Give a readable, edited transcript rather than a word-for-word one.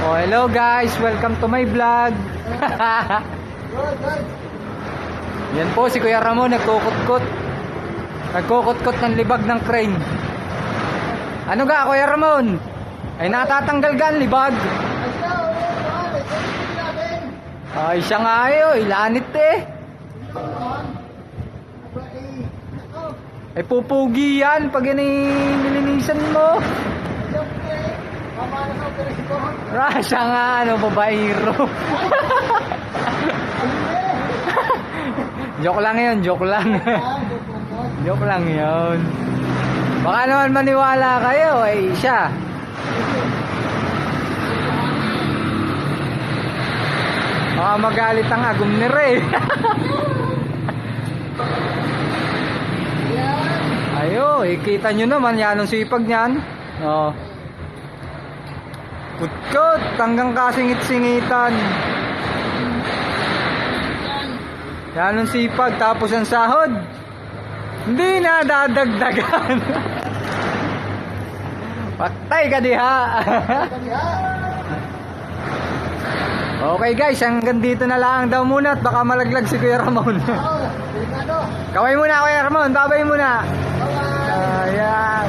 Oh, hello guys, welcome to my vlog. Yan po si Kuya Ramon, nagkukutkot ng libag ng crane. Ano ga Kuya Ramon? Ay natatanggal ga ang libag? Ay siya nga ayo, ilanit eh. Ay pupugi yan pag nilinisan mo. Siya nga ano, babaero. Joke lang yun, joke lang. Joke lang yun. Baka naman maniwala kayo, ay siya. Baka magalit ang agum ni Ray. Ayo, ikita nyo naman yan ang sipag niyan. Oh. Kutkot, hanggang kasingit-singitan. Yan ang sipag, tapos ang sahod. Hindi na dadagdagan. Patay ka diha. Okay guys, hanggang dito na lang daw muna at baka malaglag si Kuya Ramon. Kaway muna Kuya Ramon, babay muna. Ayan.